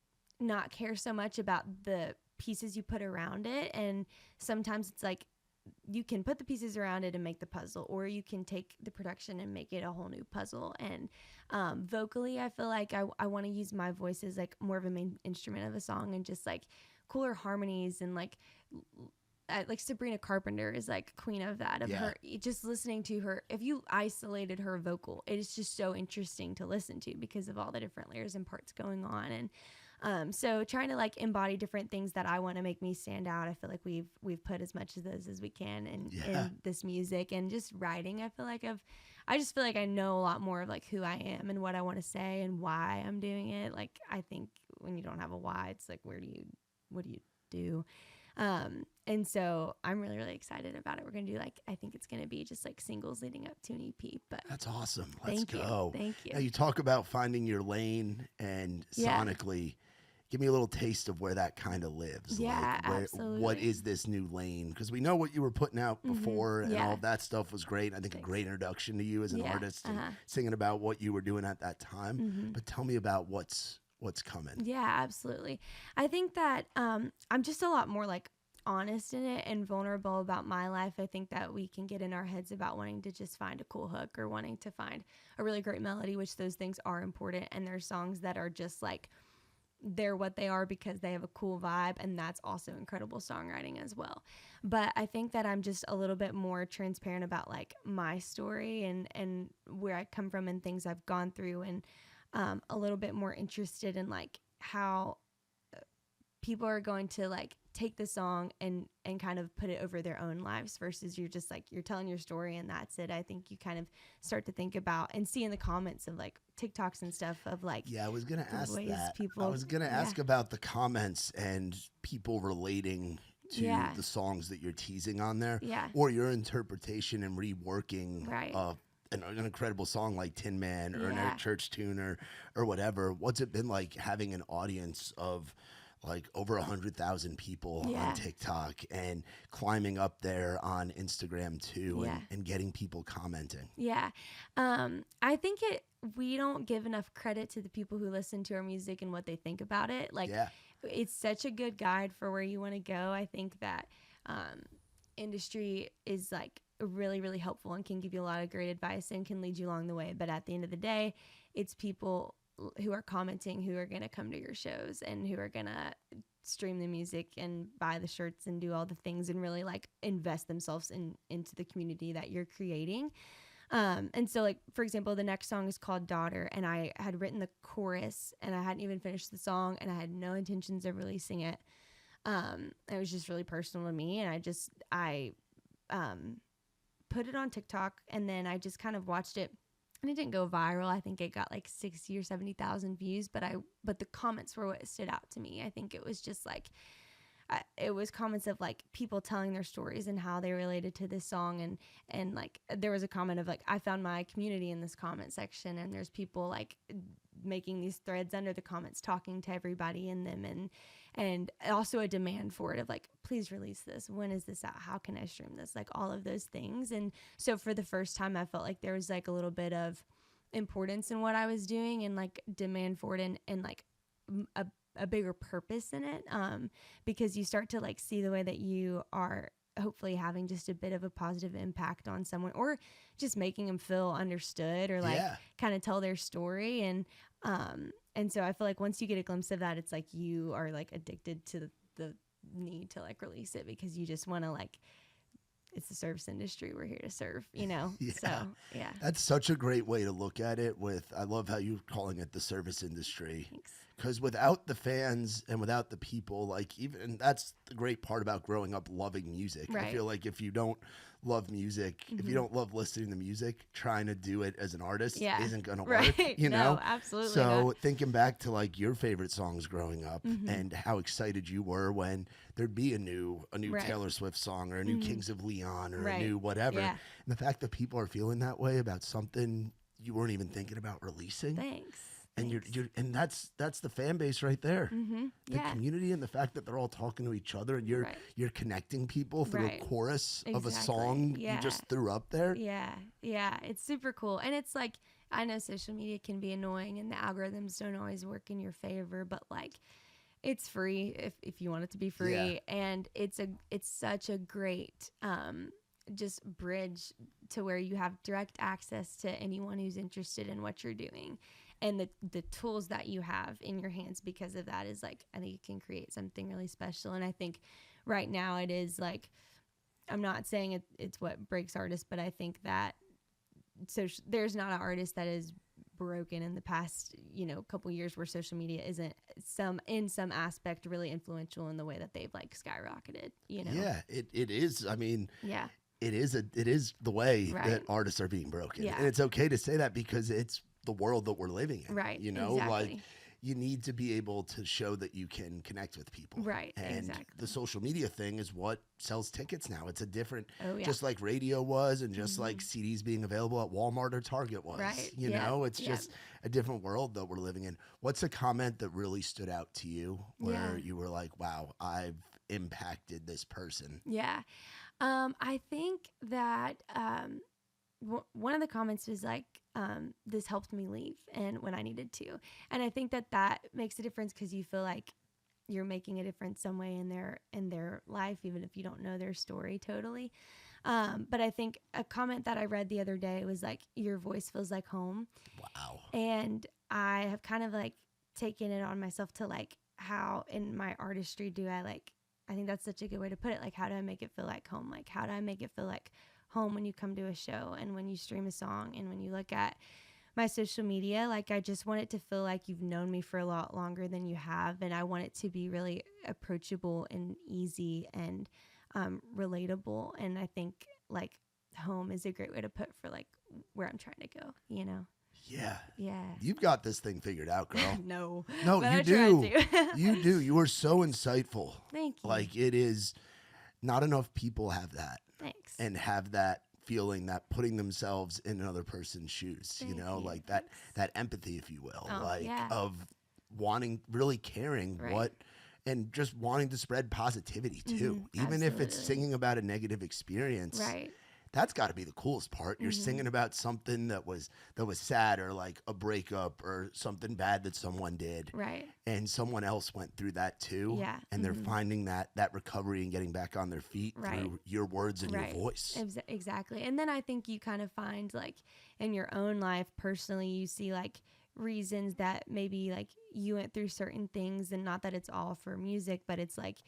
not care so much about the pieces you put around it. And sometimes it's like you can put the pieces around it and make the puzzle, or you can take the production and make it a whole new puzzle. And vocally, I feel like I want to use my voice as like more of a main instrument of a song, and just like cooler harmonies, and like Sabrina Carpenter is like queen of that, of her, just listening to her. If you isolated her vocal, it is just so interesting to listen to because of all the different layers and parts going on. And so trying to like embody different things that I want to make me stand out. I feel like we've put as much of those as we can in this music. And just writing, I just feel like I know a lot more of like who I am and what I want to say and why I'm doing it. Like I think when you don't have a why, it's like what do you do? And so I'm really, really excited about it. We're going to do I think it's going to be just singles leading up to an EP. But that's awesome. Let's thank go. You. Thank you. Now you talk about finding your lane and sonically. Give me a little taste of where that kind of lives. Yeah, absolutely. What is this new lane? Because we know what you were putting out before, and all of that stuff was great. I think a great introduction to you as an artist and singing about what you were doing at that time. But tell me about what's coming. Yeah, absolutely. I think that I'm just a lot more honest in it and vulnerable about my life. I think that we can get in our heads about wanting to just find a cool hook or wanting to find a really great melody, which those things are important. And there's songs that are just they're what they are because they have a cool vibe, and that's also incredible songwriting as well. But I think that I'm just a little bit more transparent about my story and where I come from and things I've gone through, and a little bit more interested in how people are going to take the song and kind of put it over their own lives versus you're just you're telling your story and that's it. I think you kind of start to think about and see in the comments of TikToks and stuff of I was going to ask that. People, I was going to ask about the comments and people relating to the songs that you're teasing on there or your interpretation and reworking an incredible song like Tin Man or an Eric Church tune or whatever. What's it been like having an audience of over 100,000 people on TikTok and climbing up there on Instagram too and getting people commenting? Yeah. I think we don't give enough credit to the people who listen to our music and what they think about it. It's such a good guide for where you want to go. I think that industry is really, really helpful and can give you a lot of great advice and can lead you along the way. But at the end of the day, it's people who are commenting who are going to come to your shows and who are going to stream the music and buy the shirts and do all the things and really invest themselves into the community that you're creating. And so for example, the next song is called Daughter, and I had written the chorus and I hadn't even finished the song and I had no intentions of releasing it. It was just really personal to me, and I put it on TikTok, and then I just kind of watched it. And it didn't go viral. I think it got 60 or 70,000 views, but the comments were what stood out to me. I think it was just it was comments of people telling their stories and how they related to this song. And there was a comment of I found my community in this comment section, and there's people making these threads under the comments talking to everybody in them, and also a demand for it of please release this. When is this out? How can I stream this? All of those things. And so for the first time, I felt there was a little bit of importance in what I was doing and demand for it and a bigger purpose in it. Because you start to see the way that you are hopefully having just a bit of a positive impact on someone, or just making them feel understood or kind of tell their story. And so I feel once you get a glimpse of that, it's you are addicted to the need to release it because you just want to it's the service industry. We're here to serve, So, yeah. That's such a great way to look at it I love how you're calling it the service industry. Thanks. Because without the fans and without the people, even that's the great part about growing up loving music. Right. I feel if you don't love music, if you don't love listening to music, trying to do it as an artist isn't going to work, No, absolutely So not. thinking back to your favorite songs growing up and how excited you were when there'd be a new Taylor Swift song or a new Kings of Leon or a new whatever. Yeah. And the fact that people are feeling that way about something you weren't even thinking about releasing. Thanks. And and that's the fan base right there. The Yeah. community and the fact that they're all talking to each other and you're connecting people through a chorus of a song you just threw up there. Yeah, it's super cool. And it's I know social media can be annoying and the algorithms don't always work in your favor, but it's free if you want it to be free. And it's such a great just bridge to where you have direct access to anyone who's interested in what you're doing. And the tools that you have in your hands because of that is I think it can create something really special. And I think right now it is I'm not saying it's what breaks artists, but I think that there's not an artist that is broken in the past, couple years where social media isn't in some aspect really influential in the way that they've skyrocketed, Yeah, it is. I mean, yeah. It is the way that artists are being broken. Yeah. And it's okay to say that because it's the world that we're living in. Right. Exactly. you need to be able to show that you can connect with people. Right. And Exactly. the social media thing is what sells tickets now. It's a different, Oh, yeah. just like radio was, and just like CDs being available at Walmart or Target was. Right. You Yeah. know, it's Yeah. just a different world that we're living in. What's a comment that really stood out to you where you were like, wow, I've impacted this person? Yeah. I think that one of the comments was like, this helped me leave and when I needed to. And I think that makes a difference because you feel like you're making a difference some way in their life, even if you don't know their story totally. But I think a comment that I read the other day was like, your voice feels like home. Wow. And I have kind of like taken it on myself to like, how in my artistry do I like, I think that's such a good way to put it. Like, how do I make it feel like home? Like, how do I make it feel like home when you come to a show and when you stream a song and when you look at my social media? Like, I just want it to feel like you've known me for a lot longer than you have. And I want it to be really approachable and easy and relatable. And I think like home is a great way to put for like where I'm trying to go, you know? Yeah. Yeah. You've got this thing figured out, girl. No, No, but you I do. try to. You do. You are so insightful. Thank you. Like, it is not enough people have that. Thanks. And have that feeling, that putting themselves in another person's shoes, Thank you know, you. like that empathy, if you will, Oh, like yeah. of wanting, really caring Right. and just wanting to spread positivity too, even if it's Absolutely. singing about a negative experience. Right. That's got to be the coolest part. You're singing about something that was sad, or like a breakup or something bad that someone did. Right. And someone else went through that too. Yeah. And they're finding that recovery and getting back on their feet Right. through your words and Right. your voice. Exactly. And then I think you kind of find like in your own life personally, you see like reasons that maybe like you went through certain things, and not that it's all for music, but it's like,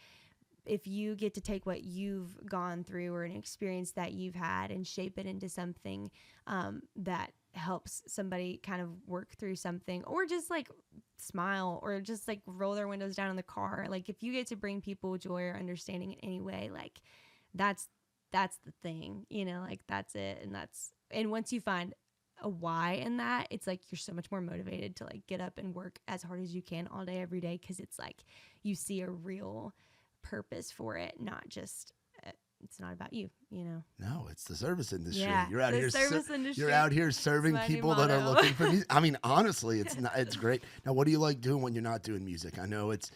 if you get to take what you've gone through or an experience that you've had and shape it into something that helps somebody kind of work through something, or just like smile, or just like roll their windows down in the car. Like, if you get to bring people joy or understanding in any way, like that's the thing, you know, like that's it. And once you find a why in that, it's like you're so much more motivated to like get up and work as hard as you can all day, every day. 'Cause it's like you see a real purpose for it, not just it's not about you, you know. No, it's the service industry. Yeah, You're out the here. service industry. You're out here serving That's my new people that are motto. looking for music. I mean, honestly, it's great. Now, what do you like doing when you're not doing music? I know it's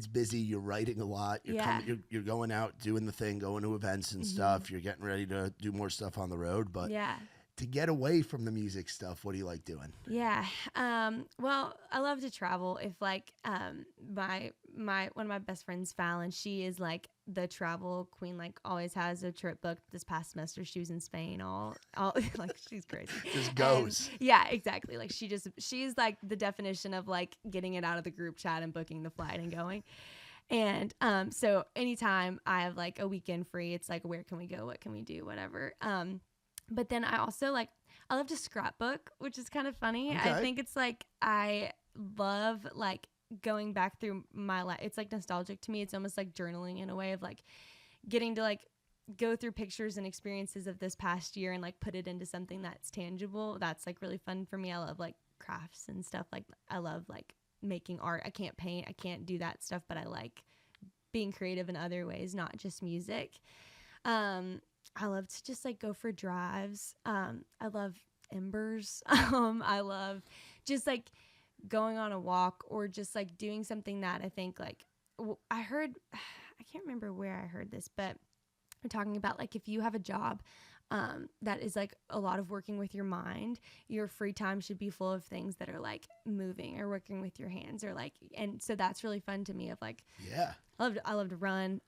busy. You're writing a lot. You're going out doing the thing, going to events and stuff. You're getting ready to do more stuff on the road. But Yeah. to get away from the music stuff, what do you like doing? Yeah. Well, I love to travel. If like my one of my best friends, Fallon, she is like the travel queen, like always has a trip booked. This past semester she was in Spain, all like she's crazy. Just goes. Yeah, exactly. Like she's like the definition of like getting it out of the group chat and booking the flight and going. And so anytime I have like a weekend free, it's like, where can we go? What can we do? Whatever. But then I also I love to scrapbook, which is kind of funny. Okay. I think it's like, I love like going back through my life. It's like nostalgic to me. It's almost like journaling in a way of like getting to like go through pictures and experiences of this past year and like put it into something that's tangible. That's like really fun for me. I love like crafts and stuff. Like I love like making art. I can't paint. I can't do that stuff, but I like being creative in other ways, not just music. I love to just like go for drives. I love embers. I love just like going on a walk, or just like doing something that I think like I can't remember where I heard this, but we're talking about like, if you have a job that is like a lot of working with your mind, your free time should be full of things that are like moving or working with your hands, or like, and so that's really fun to me of like, Yeah. I love to run.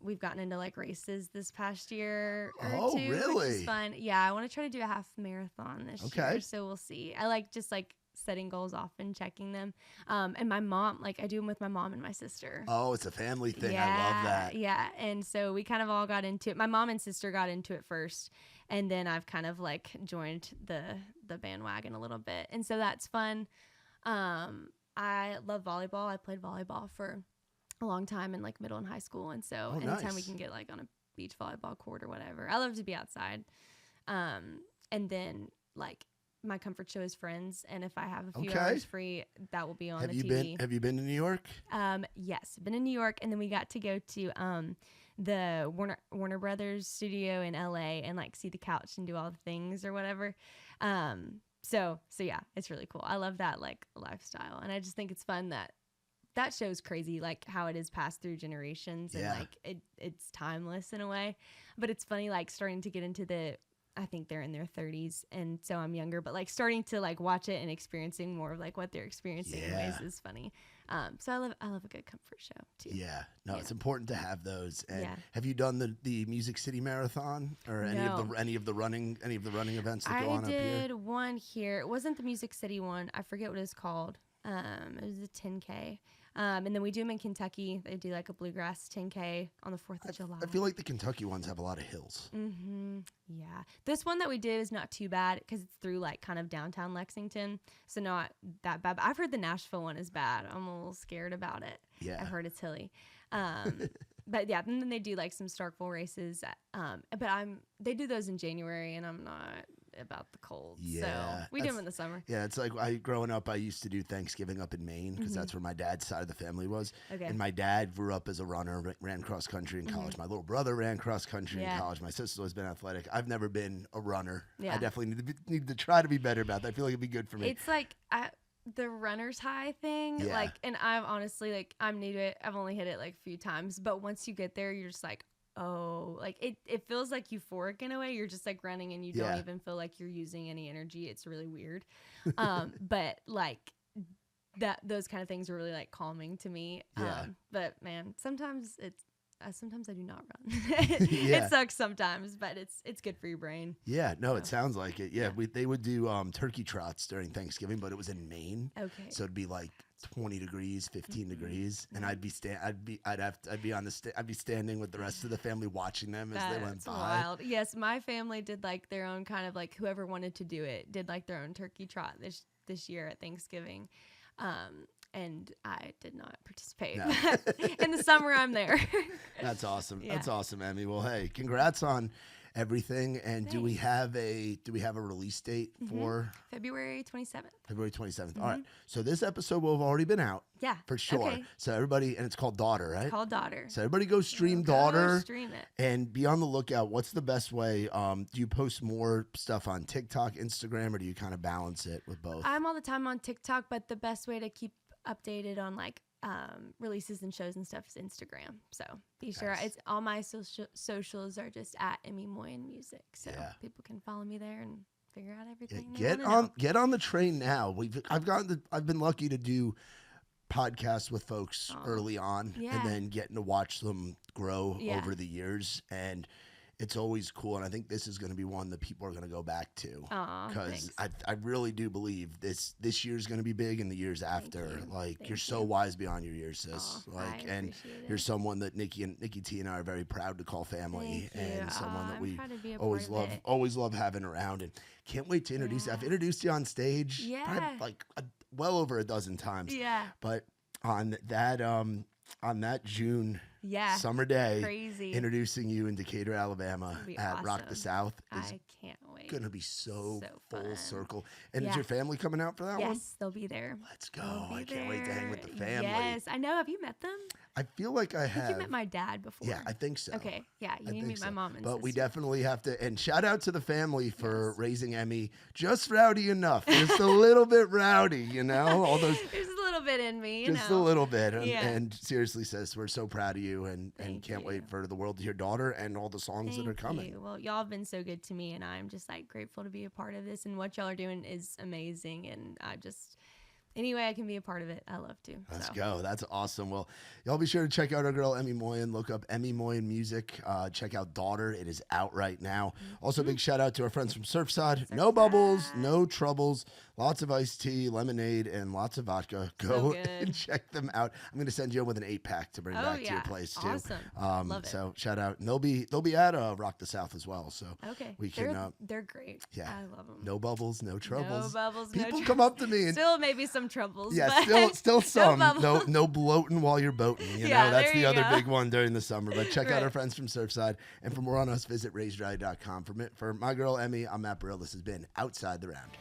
We've gotten into like races this past year or Oh, two, really? which is fun. Yeah, I want to try to do a half marathon this Okay. year, so we'll see. I like just like setting goals off and checking them. And my mom, like I do them with my mom and my sister. Oh, it's a family thing. I love that. Yeah, and so we kind of all got into it. My mom and sister got into it first, and then I've kind of like joined the bandwagon a little bit, and so that's fun. I love volleyball. I played volleyball for a long time in like middle and high school, and so anytime we nice. can get like on a beach volleyball court or whatever, I love to be outside. And then like my comfort show is Friends, and if I have a few hours free, that will be on the TV. Have you been to New York? Yes, been in New York, and then we got to go to the Warner Brothers studio in LA and like see the couch and do all the things or whatever. So yeah, it's really cool. I love that like lifestyle, and I just think it's fun that show's crazy, like how it is passed through generations and like it's timeless in a way. But it's funny, like starting to get into I think they're in their 30s, and so I'm younger, but like starting to like watch it and experiencing more of like what they're experiencing in ways is funny. So I love a good comfort show too. Yeah, no, it's important to have those. And have you done the Music City Marathon or any of the running events that go on up here? I did one here. It wasn't the Music City one. I forget what it's called. It was a 10K. And then we do them in Kentucky. They do like a bluegrass 10K on the 4th of July. I feel like the Kentucky ones have a lot of hills. Mm-hmm. Yeah. This one that we did is not too bad because it's through like kind of downtown Lexington. So not that bad. But I've heard the Nashville one is bad. I'm a little scared about it. Yeah. I've heard it's hilly. But yeah, and then they do like some Starkville races. But they do those in January, and I'm not about the cold. So we do them in the summer. Yeah, it's like growing up, I used to do Thanksgiving up in Maine because that's where my dad's side of the family was. Okay. And my dad grew up as a runner, ran cross country in college. My little brother ran cross country in college. My sister's always been athletic. I've never been a runner. I definitely need to try to be better about that. I feel like it'd be good for me. It's like the runner's high thing, like, and I'm honestly like, I'm new to it. I've only hit it like a few times, but once you get there, you're just like, oh, like it feels like euphoric in a way. You're just like running and you don't even feel like you're using any energy. It's really weird. But like those kind of things are really like calming to me. But man, sometimes I do not run. It sucks sometimes, but it's good for your brain. Yeah, no, it sounds like it. Yeah, they would do turkey trots during Thanksgiving, but it was in Maine. Okay. So it'd be like 20 degrees, 15 degrees, and I'd be standing with the rest of the family watching them as they went by. Wild. Yes, my family did like their own kind of like whoever wanted to do it did like their own turkey trot this year at Thanksgiving. And I did not participate. No. In the summer, I'm there. That's awesome. Yeah. That's awesome, Emmy. Well, hey, congrats on everything. And Thanks. do we have a release date for February 27th? February 27th. All right. So this episode will have already been out. Yeah. For sure. Okay. So everybody, and it's called Daughter, right? It's called Daughter. So everybody go stream Daughter. Stream it. And be on the lookout. What's the best way? Do you post more stuff on TikTok, Instagram, or do you kind of balance it with both? I'm all the time on TikTok, but the best way to keep updated on like releases and shows and stuff is Instagram. So be sure it's all my socials are just at Emmy Moyen Music. So people can follow me there and figure out everything. Get on the train now. I've been lucky to do podcasts with folks early on and then getting to watch them grow over the years, and it's always cool, and I think this is going to be one that people are going to go back to because I really do believe this year's going to be big, and the years after. You're so wise beyond your years, sis. And you're someone that Nikki T and I are very proud to call family, and someone that we always love having around, and can't wait to introduce you. I've introduced you on stage well over a dozen times. Yeah, but on that June summer day, introducing you in Decatur, Alabama at Rock the South is going to be so full circle. And is your family coming out for that one? Yes, they'll be there. Let's go. I can't wait to hang with the family. Yes, I know. Have you met them? I feel like I have. You met my dad before. Yeah, I think so. Okay, yeah, you need to meet my mom and But sister. we definitely have to, and shout out to the family for raising Emmy just rowdy enough. Just a little bit rowdy, you know? All those. There's a little bit in me, just a little bit. And seriously, sis, we're so proud of you and can't wait for the world to hear Daughter and all the songs that are coming. Well, y'all have been so good to me, and I'm just like grateful to be a part of this, and what y'all are doing is amazing, and I just... Any way I can be a part of it, I love to. Let's go. That's awesome. Well, y'all be sure to check out our girl, Emmy Moyen. Look up Emmy Moyen Music. Check out Daughter. It is out right now. Also, big shout out to our friends from Surfside. No bubbles, no troubles. Lots of iced tea, lemonade, and lots of vodka. Go and check them out. I'm going to send you in with an 8-pack to bring back to your place, too. Awesome. Love it. So shout out. And they'll be at Rock the South as well. So we can. They're great. Yeah. I love them. No bubbles, no troubles. No bubbles, People come up to me and still maybe some troubles. Yeah, but still some. No bloating while you're boating. You know, that's the other big one during the summer. But check out our friends from Surfside. And for more on us, visit raisedrowdy.com. For my girl, Emmy, I'm Matt Burrill. This has been Outside the Round.